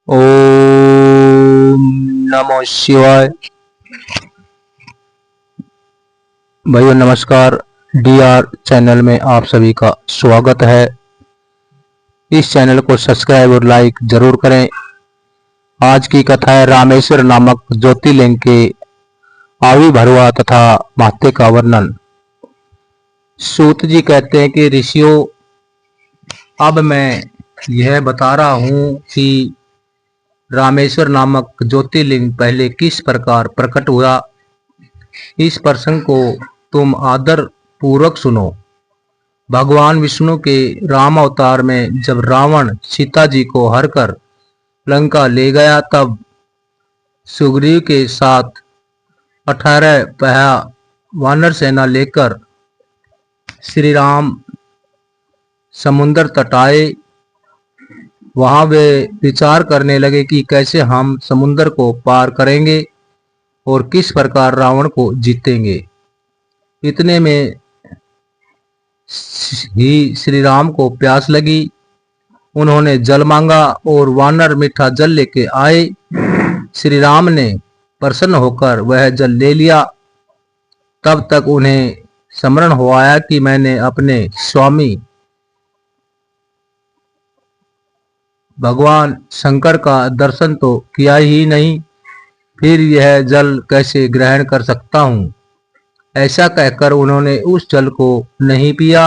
ओम नमः शिवाय। भाइयों नमस्कार। डीआर चैनल में आप सभी का स्वागत है। इस चैनल को सब्सक्राइब और लाइक जरूर करें। आज की कथा है रामेश्वर नामक ज्योतिर्लिंग के आविर्भाव तथा महत्व का वर्णन। सूत जी कहते हैं कि ऋषियों, अब मैं यह बता रहा हूं कि रामेश्वर नामक ज्योतिर्लिंग पहले किस प्रकार प्रकट हुआ। इस प्रसंग को तुम आदर पूर्वक सुनो। भगवान विष्णु के राम अवतार में जब रावण सीता जी को हरकर लंका ले गया, तब सुग्रीव के साथ 18 पहा वानर सेना लेकर श्री राम समुद्र तट आए। वहां वे विचार करने लगे कि कैसे हम समुद्र को पार करेंगे और किस प्रकार रावण को जीतेंगे। इतने में ही श्री राम को प्यास लगी। उन्होंने जल मांगा और वानर मीठा जल लेके आए। श्री राम ने प्रसन्न होकर वह जल ले लिया। तब तक उन्हें स्मरण हो आया कि मैंने अपने स्वामी भगवान शंकर का दर्शन तो किया ही नहीं, फिर यह जल कैसे ग्रहण कर सकता हूँ। ऐसा कहकर उन्होंने उस जल को नहीं पिया।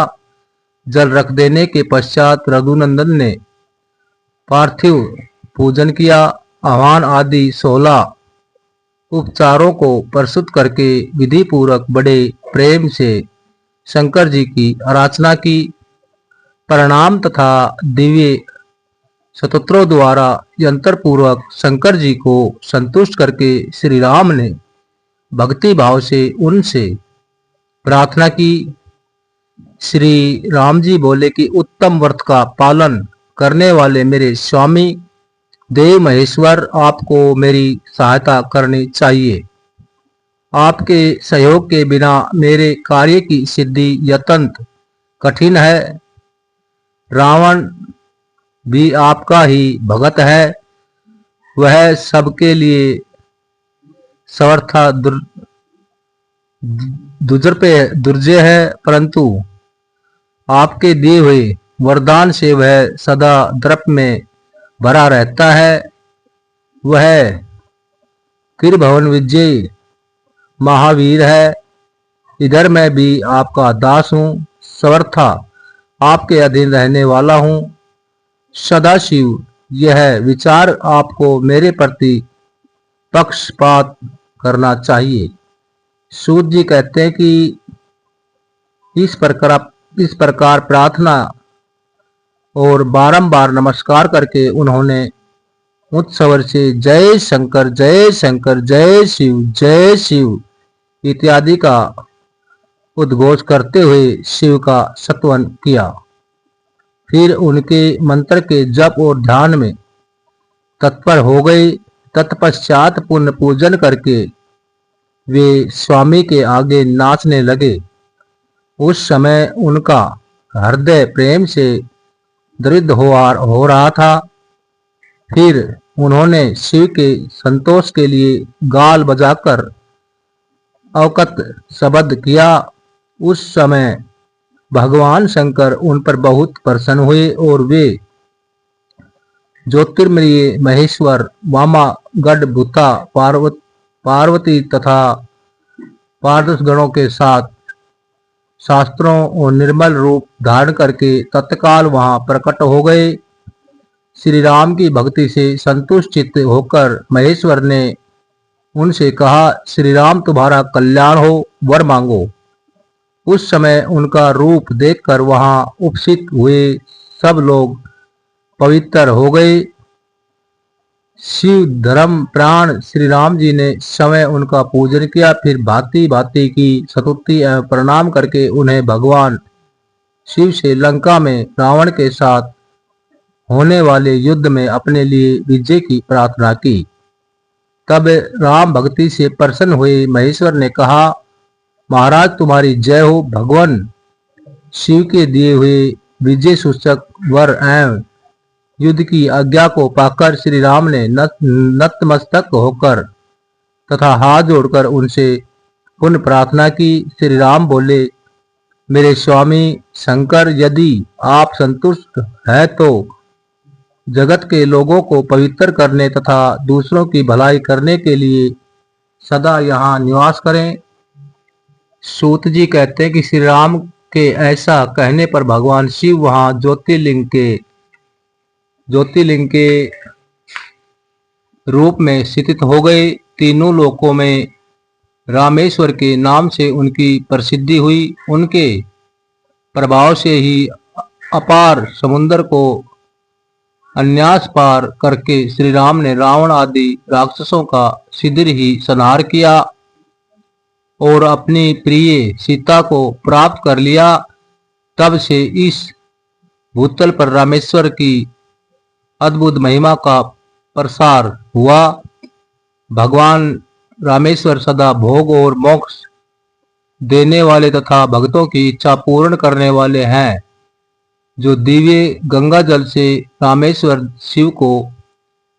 जल रख देने के पश्चात रघुनंदन ने पार्थिव पूजन किया। आह्वान आदि 16 उपचारों को प्रस्तुत करके विधि पूर्वक बड़े प्रेम से शंकर जी की आराधना की। प्रणाम तथा दिव्य स्तोत्रों द्वारा यंत्र पूर्वक शंकर जी को संतुष्ट करके श्री राम ने भक्ति भाव से उनसे प्रार्थना की। श्री राम जी बोले कि उत्तम व्रत का पालन करने वाले मेरे स्वामी देव महेश्वर, आपको मेरी सहायता करनी चाहिए। आपके सहयोग के बिना मेरे कार्य की सिद्धि अत्यंत कठिन है। रावण भी आपका ही भगत है। वह सबके लिए समर्था दुर्जय है, परंतु आपके दिए हुए वरदान से वह सदा द्रप में भरा रहता है। वह किरभवन विजय महावीर है। इधर मैं भी आपका दास हूँ, समर्था आपके अधीन रहने वाला हूँ। सदाशिव यह विचार आपको मेरे प्रति पक्षपात करना चाहिए। सूत जी कहते हैं कि इस प्रकार प्रार्थना और बारंबार नमस्कार करके उन्होंने उच्च स्वर से जय शंकर जय शंकर जय शिव इत्यादि का उद्घोष करते हुए शिव का स्तवन किया। फिर उनके मंत्र के जप और ध्यान में तत्पर हो गए। तत्पश्चात पुण्य पूजन करके वे स्वामी के आगे नाचने लगे। उस समय उनका हृदय प्रेम से दृढ़ हो रहा था। फिर उन्होंने शिव के संतोष के लिए गाल बजाकर अवकत शब्द किया। उस समय भगवान शंकर उन पर बहुत प्रसन्न हुए और वे ज्योतिर्मय महेश्वर वामा गढ़ भूता पार्वती तथा पार्षद गणों के साथ शास्त्रों और निर्मल रूप धारण करके तत्काल वहां प्रकट हो गए। श्री राम की भक्ति से संतुष्ट चित्त होकर महेश्वर ने उनसे कहा, श्री राम तुम्हारा कल्याण हो, वर मांगो। उस समय उनका रूप देखकर वहां उपस्थित हुए सब लोग पवित्र हो गए। शिव धर्म प्राण श्री राम जी ने समय उनका पूजन किया। फिर भांति भांति की स्तुति एवं प्रणाम करके उन्हें भगवान शिव से लंका में रावण के साथ होने वाले युद्ध में अपने लिए विजय की प्रार्थना की। तब राम भक्ति से प्रसन्न हुए महेश्वर ने कहा, महाराज तुम्हारी जय हो। भगवान शिव के दिए हुए विजय सूचक वर एवं युद्ध की आज्ञा को पाकर श्री राम ने नतमस्तक होकर तथा हाथ जोड़कर उनसे पुनः प्रार्थना की। श्री राम बोले, मेरे स्वामी शंकर, यदि आप संतुष्ट हैं तो जगत के लोगों को पवित्र करने तथा दूसरों की भलाई करने के लिए सदा यहाँ निवास करें। सूत जी कहते हैं कि श्री राम के ऐसा कहने पर भगवान शिव वहां ज्योतिर्लिंग के रूप में स्थित हो गए। तीनों लोकों में रामेश्वर के नाम से उनकी प्रसिद्धि हुई। उनके प्रभाव से ही अपार समुद्र को अन्यास पार करके श्री राम ने रावण आदि राक्षसों का शीघ्र ही संहार किया और अपनी प्रिय सीता को प्राप्त कर लिया। तब से इस भूतल पर रामेश्वर की अद्भुत महिमा का प्रसार हुआ। भगवान रामेश्वर सदा भोग और मोक्ष देने वाले तथा भक्तों की इच्छा पूर्ण करने वाले हैं। जो दिव्य गंगा जल से रामेश्वर शिव को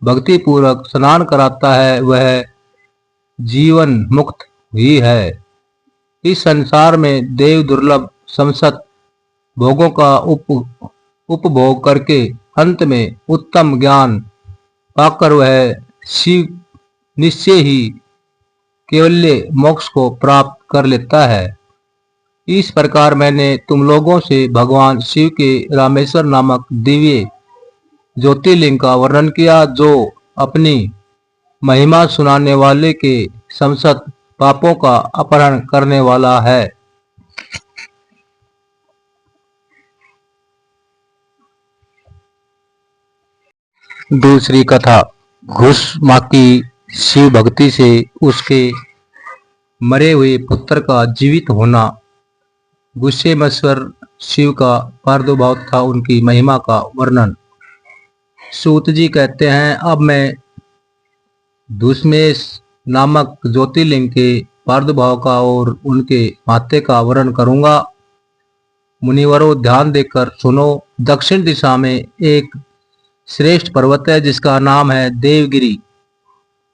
भक्ति पूर्वक स्नान कराता है वह जीवन मुक्त ही है। इस संसार में देव दुर्लभ संसत भोगों का उपभोग करके अंत में उत्तम ज्ञान पाकर वह शिव निश्चय ही केवल्य मोक्ष को प्राप्त कर लेता है। इस प्रकार मैंने तुम लोगों से भगवान शिव के रामेश्वर नामक दिव्य ज्योतिर्लिंग का वर्णन किया, जो अपनी महिमा सुनाने वाले के समस्त पापों का अपहरण करने वाला है। दूसरी कथा। घुस माँ की शिव भक्ति से उसके मरे हुए पुत्र का जीवित होना। गुस्सेमश्वर शिव का प्रादुर्भाव था उनकी महिमा का वर्णन। सूत जी कहते हैं, अब मैं धुष्मेश नामक ज्योतिर्लिंग के प्रादुर्भाव का और उनके महत्व का वर्णन करूंगा। मुनिवरों, ध्यान देकर सुनो। दक्षिण दिशा में एक श्रेष्ठ पर्वत है जिसका नाम है देवगिरी।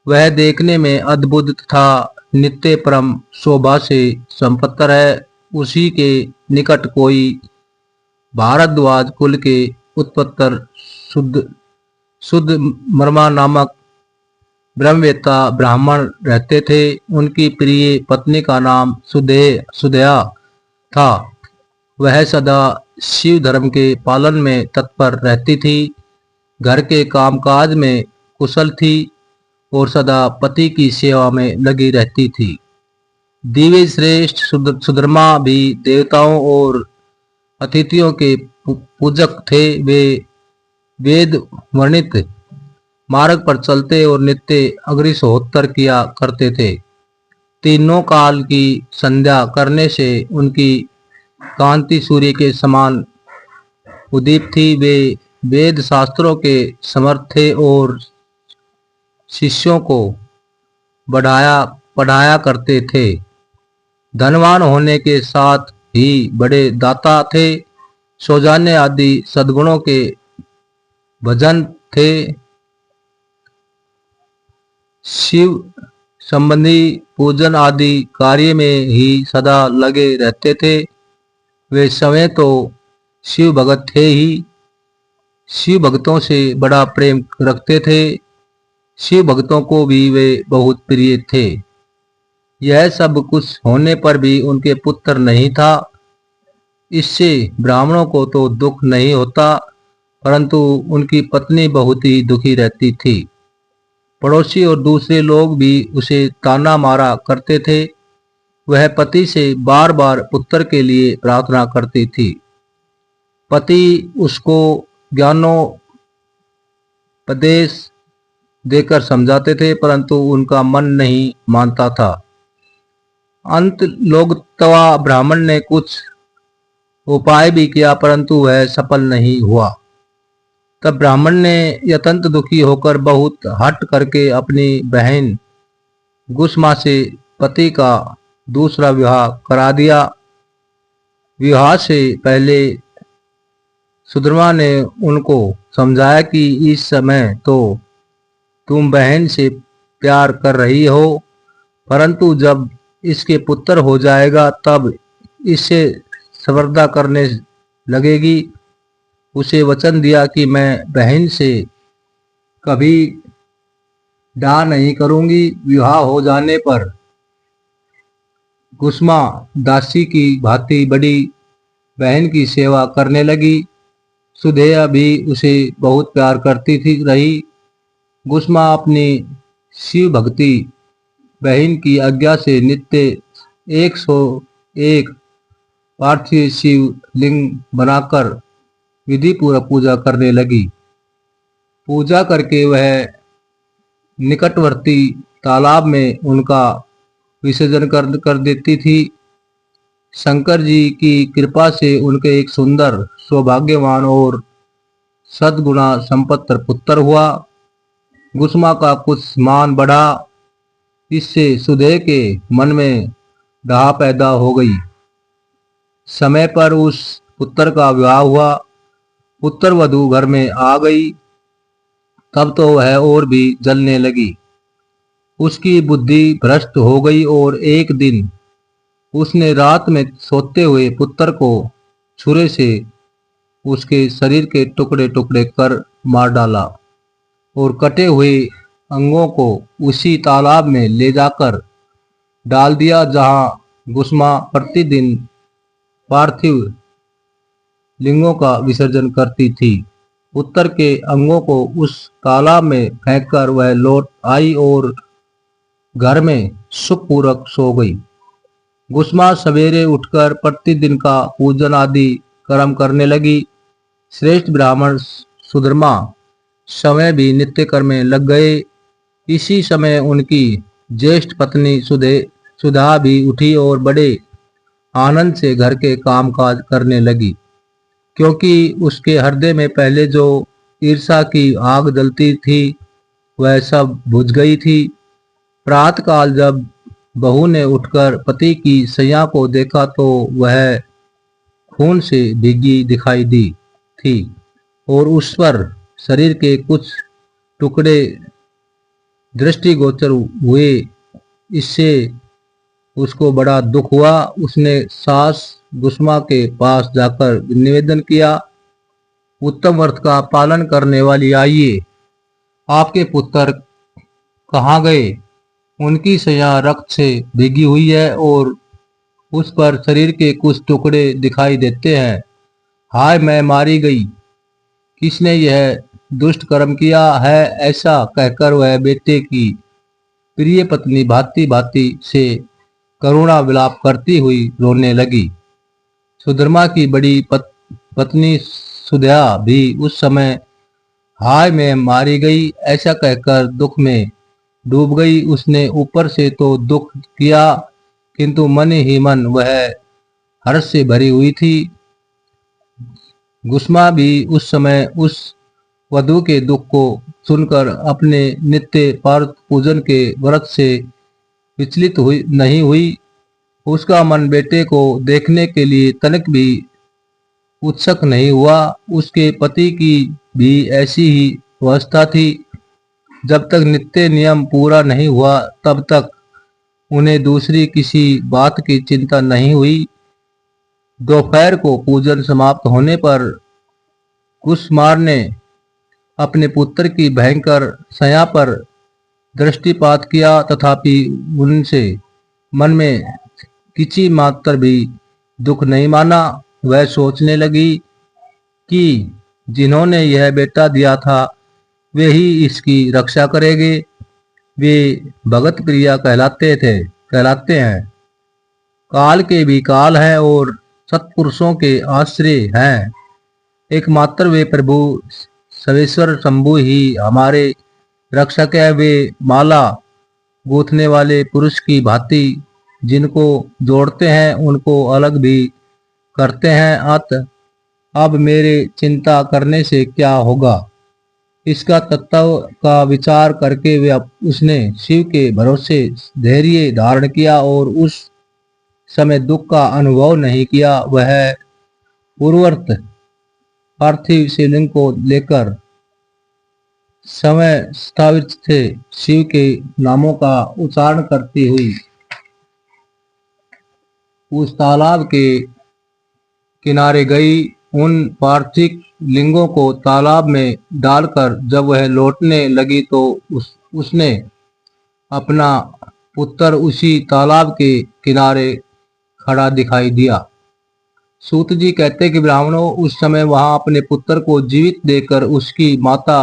वह देखने में अद्भुत तथा नित्य परम शोभा से संपन्न है। उसी के निकट कोई भारद्वाज कुल के उत्पत्तर शुद्ध मर्मा नामक ब्रह्मवेत्ता ब्राह्मण रहते थे। उनकी प्रिय पत्नी का नाम सुदया था। वह सदा शिव धर्म के पालन में तत्पर रहती थी, घर के कामकाज में कुशल थी और सदा पति की सेवा में लगी रहती थी। दिव्य श्रेष्ठ सुधर्मा भी देवताओं और अतिथियों के पूजक थे। वे वेद वर्णित मार्ग पर चलते और नित्य अग्निहोत्र किया करते थे। तीनों काल की संध्या करने से उनकी कांति सूर्य के समान उदीप थी। वे वेद शास्त्रों के समर्थ थे और शिष्यों को पढ़ाया करते थे। धनवान होने के साथ ही बड़े दाता थे। सौजान्य आदि सद्गुणों के भजन थे। शिव संबंधी पूजन आदि कार्य में ही सदा लगे रहते थे। वे स्वयं तो शिव भगत थे ही, शिव भक्तों से बड़ा प्रेम रखते थे। शिव भक्तों को भी वे बहुत प्रिय थे। यह सब कुछ होने पर भी उनके पुत्र नहीं था। इससे ब्राह्मणों को तो दुख नहीं होता, परंतु उनकी पत्नी बहुत ही दुखी रहती थी। पड़ोसी और दूसरे लोग भी उसे ताना मारा करते थे। वह पति से बार बार पुत्र के लिए प्रार्थना करती थी। पति उसको ज्ञानोपदेश देकर समझाते थे, परंतु उनका मन नहीं मानता था। अंत लोकतवा ब्राह्मण ने कुछ उपाय भी किया, परंतु वह सफल नहीं हुआ। तब ब्राह्मण ने अत्यंत दुखी होकर बहुत हठ करके अपनी बहन गुस्मा से पति का दूसरा विवाह करा दिया। विवाह से पहले सुधर्मा ने उनको समझाया कि इस समय तो तुम बहन से प्यार कर रही हो, परंतु जब इसके पुत्र हो जाएगा तब इससे स्पर्धा करने लगेगी। उसे वचन दिया कि मैं बहन से कभी डाह नहीं करूंगी। विवाह हो जाने पर कुसुमा दासी की भांति बड़ी बहन की सेवा करने लगी। सुधेया भी उसे बहुत प्यार करती थी रही। कुसुमा अपनी शिव भक्ति बहन की आज्ञा से नित्य 101 पार्थिव शिव लिंग बनाकर विधि पूर्वक पूजा करने लगी। पूजा करके वह निकटवर्ती तालाब में उनका विसर्जन कर देती थी। शंकर जी की कृपा से उनके एक सुंदर, सौभाग्यवान और सद्गुणा संपन्न पुत्र हुआ। कुसुमा का कुछ मान बढ़ा। इससे सुधे के मन में डाह पैदा हो गई। समय पर उस पुत्र का विवाह हुआ। पुत्र वधू घर में आ गई। तब तो वह और भी जलने लगी। उसकी बुद्धि भ्रष्ट हो गई और एक दिन उसने रात में सोते हुए पुत्र को छुरे से उसके शरीर के टुकड़े टुकड़े कर मार डाला और कटे हुए अंगों को उसी तालाब में ले जाकर डाल दिया जहां कुसुमा प्रतिदिन पार्थिव लिंगों का विसर्जन करती थी। पुत्र के अंगों को उस तालाब में फेंककर वह लौट आई और घर में सुखपूर्वक सो गई। कुसुमा सवेरे उठकर प्रतिदिन का पूजन आदि कर्म करने लगी। श्रेष्ठ ब्राह्मण सुधर्मा समय भी नित्य कर्म में लग गए। इसी समय उनकी ज्येष्ठ पत्नी सुधा भी उठी और बड़े आनंद से घर के काम काज करने लगी, क्योंकि उसके हृदय में पहले जो ईर्ष्या की आग जलती थी वह सब बुझ गई थी। प्रातःकाल जब बहू ने उठकर पति की सैया को देखा तो वह खून से भीगी दिखाई दी थी और उस पर शरीर के कुछ टुकड़े दृष्टिगोचर हुए। इससे उसको बड़ा दुख हुआ। उसने सास कुसुमा के पास जाकर निवेदन किया, उत्तम व्रत का पालन करने वाली आइए, आपके पुत्र कहाँ गए? उनकी सैया रक्त से भीगी हुई है और उस पर शरीर के कुछ टुकड़े दिखाई देते हैं। हाय, मैं मारी गई, किसने यह दुष्ट कर्म किया है? ऐसा कहकर वह बेटे की प्रिय पत्नी भांति भांति से करुणा विलाप करती हुई रोने लगी। सुधर्मा की बड़ी पत्नी सुधा भी उस समय हाय मैं मारी गई ऐसा कहकर दुख में डूब गई। उसने ऊपर से तो दुख किया, किंतु मन ही मन वह हर्ष से भरी हुई थी। कुसुमा भी उस समय उस वधू के दुख को सुनकर अपने नित्य पार्थ पूजन के व्रत से विचलित नहीं हुई। उसका मन बेटे को देखने के लिए तनिक भी उत्सुक नहीं हुआ। उसके पति की भी ऐसी ही अवस्था थी। जब तक नित्य नियम पूरा नहीं हुआ तब तक उन्हें दूसरी किसी बात की चिंता नहीं हुई। दोपहर को पूजन समाप्त होने पर कुसुमार ने अपने पुत्र की भयंकर सया पर दृष्टिपात किया, तथापि उनसे मन में किसी मात्र भी दुख नहीं माना। वह सोचने लगी कि जिन्होंने यह बेटा दिया था वे ही इसकी रक्षा करेंगे। वे भगत प्रिया कहलाते हैं। काल के भी काल हैं और सत्पुरुषों के आश्रय हैं। एकमात्र वे प्रभु सर्वेश्वर शंभु ही हमारे रक्षक है। वे माला गूंथने वाले पुरुष की भांति जिनको जोड़ते हैं उनको अलग भी करते हैं। अब मेरे चिंता करने से क्या होगा? इसका तत्व का विचार करके वे उसने शिव के भरोसे धैर्य धारण किया और उस समय दुख का अनुभव नहीं किया। वह पूर्ववत पार्थिव शिवलिंग को लेकर समय स्थापित थे। शिव के नामों का उच्चारण करती हुई उस तालाब के किनारे गई। उन पार्थिव लिंगों को तालाब में डालकर जब वह लौटने लगी तो उसने अपना पुत्र उसी तालाब के किनारे खड़ा दिखाई दिया। सूत जी कहते कि ब्राह्मणों, उस समय वहां अपने पुत्र को जीवित देखकर उसकी माता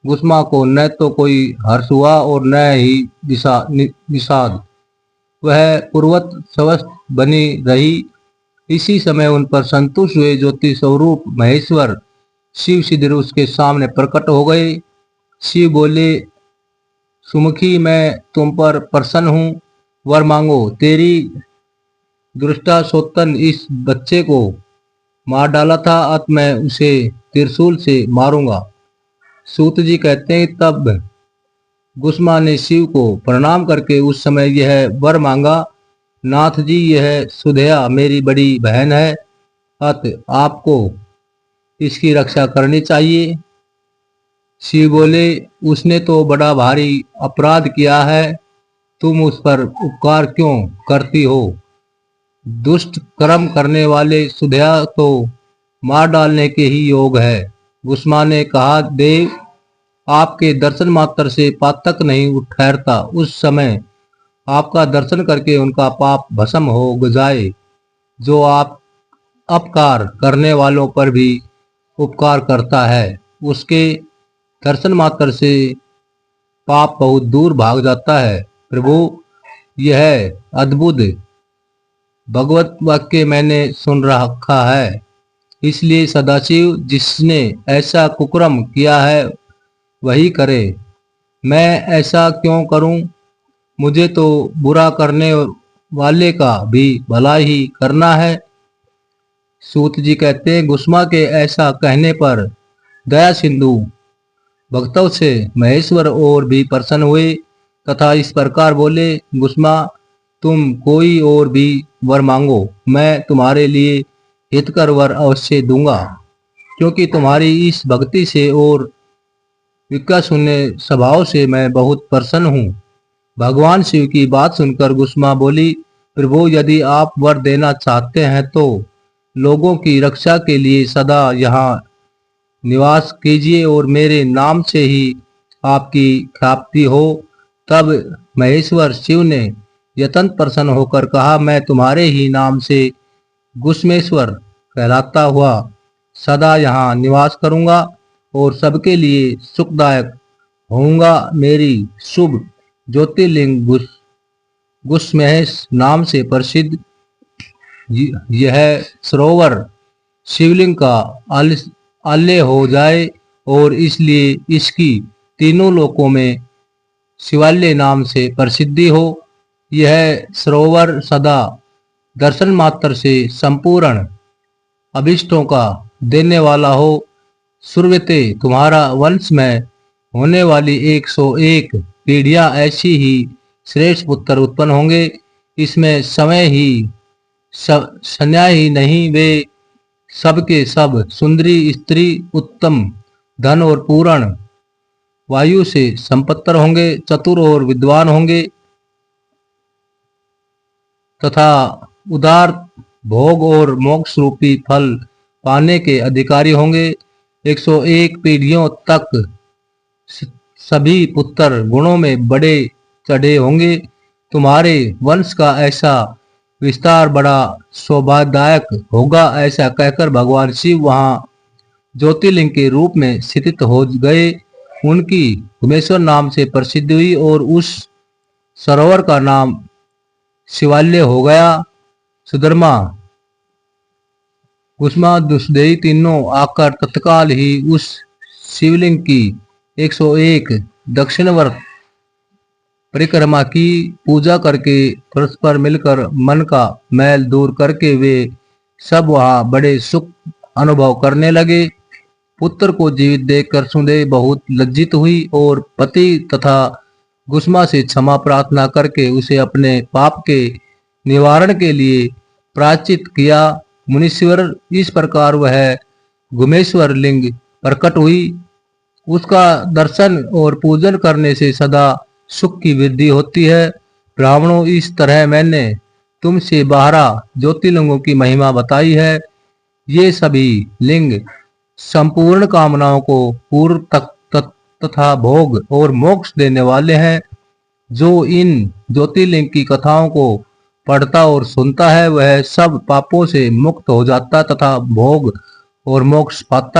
गुस्मा को न तो कोई हर्ष हुआ और न ही विषाद। वह पूर्वत स्वस्थ बनी रही। इसी समय उन पर संतुष्ट हुए ज्योति स्वरूप महेश्वर शिव शीघ्र उसके सामने प्रकट हो गए। शिव बोले, सुमुखी, मैं तुम पर प्रसन्न हूँ, वर मांगो। तेरी दुष्टा सोतन इस बच्चे को मार डाला था, अत मैं उसे त्रिशूल से मारूंगा। सूत जी कहते हैं तब गुस्मा ने शिव को प्रणाम करके उस समय यह वर मांगा, नाथ जी, यह सुधया मेरी बड़ी बहन है, अत आपको इसकी रक्षा करनी चाहिए। शिव बोले, उसने तो बड़ा भारी अपराध किया है, तुम उस पर उपकार क्यों करती हो? दुष्ट कर्म करने वाले सुधया तो मार डालने के ही योग है। गुस्मा ने कहा, देव, आपके दर्शन मात्र से पातक नहीं ठहरता। उस समय आपका दर्शन करके उनका पाप भस्म हो जाए। जो आप अपकार करने वालों पर भी उपकार करता है, उसके दर्शन मात्र से पाप बहुत दूर भाग जाता है। प्रभु, यह अद्भुत भगवत वाक्य मैंने सुन रखा है, इसलिए सदाशिव जिसने ऐसा कुकर्म किया है वही करे। मैं ऐसा क्यों करूं? मुझे तो बुरा करने वाले का भी भला ही करना है। सूत जी कहते हैं, गुस्मा के ऐसा कहने पर दया सिंधु भक्तों से महेश्वर और भी प्रसन्न हुए तथा इस प्रकार बोले, गुस्मा, तुम कोई और भी वर मांगो, मैं तुम्हारे लिए हितकर वर अवश्य दूंगा, क्योंकि तुम्हारी इस भक्ति से और विज्ञा शून्य स्वभाव से मैं बहुत प्रसन्न हूँ। भगवान शिव की बात सुनकर गुस्मा बोली, प्रभु, यदि आप वर देना चाहते हैं तो लोगों की रक्षा के लिए सदा यहाँ निवास कीजिए और मेरे नाम से ही आपकी ख्याति हो। तब महेश्वर शिव ने यतन प्रसन्न होकर कहा, मैं तुम्हारे ही नाम से गुस्मेश्वर कहलाता हुआ सदा यहाँ निवास करूंगा और सबके लिए सुखदायक होऊंगा। मेरी शुभ ज्योतिर्लिंग गुस्महेश नाम से प्रसिद्ध यह सरोवर शिवलिंग का आलय हो जाए और इसलिए इसकी तीनों लोकों में शिवालय नाम से प्रसिद्धि हो। यह सरोवर सदा दर्शन मात्र से संपूर्ण अभिष्टों का देने वाला हो। सुरवते, तुम्हारा वंश में होने वाली 101 पीढ़ियां ऐसी ही श्रेष्ठ पुत्र उत्पन्न होंगे। इसमें समय ही संज्ञा ही नहीं, वे सब के सब सुंदरी स्त्री, उत्तम धन और पूर्ण वायु से संपत्तर होंगे, चतुर और विद्वान होंगे तथा उदार भोग और मोक्ष रूपी फल पाने के अधिकारी होंगे। 101 पीढ़ियों तक सभी पुत्र गुणों में बड़े चढ़े होंगे। तुम्हारे वंश का ऐसा विस्तार बड़ा सौभाग्यदायक होगा। ऐसा कहकर भगवान शिव वहां ज्योतिर्लिंग के रूप में स्थित हो गए। उनकी उमेश्वर नाम से प्रसिद्ध हुई और उस सरोवर का नाम शिवालय हो गया। सुधर्मा, गुस्मा, दुष्देही तीनों आकर तत्काल ही उस शिवलिंग की 101 दक्षिणवर्त परिक्रमा की। पूजा करके परस्पर मिलकर मन का मैल दूर करके वे सब वहां बड़े सुख अनुभव करने लगे। पुत्र को जीवित देखकर सुधे बहुत लज्जित हुई और पति तथा गुस्मा से क्षमा प्रार्थना करके उसे अपने पाप के निवारण के लिए प्रायश्चित किया। मुनीश्वर, इस प्रकार वह गुमेश्वर लिंग प्रकट हुई। उसका दर्शन और पूजन करने से सदा सुख की वृद्धि होती है। ब्राह्मणों, इस तरह मैंने तुमसे 12 ज्योतिर्लिंगों की महिमा बताई है। ये सभी लिंग संपूर्ण कामनाओं को पूर्व तक तथा भोग और मोक्ष देने वाले हैं। जो इन ज्योतिर्लिंग की कथाओं को पढ़ता और सुनता है वह सब पापों से मुक्त हो जाता तथा भोग और मोक्ष पाता है।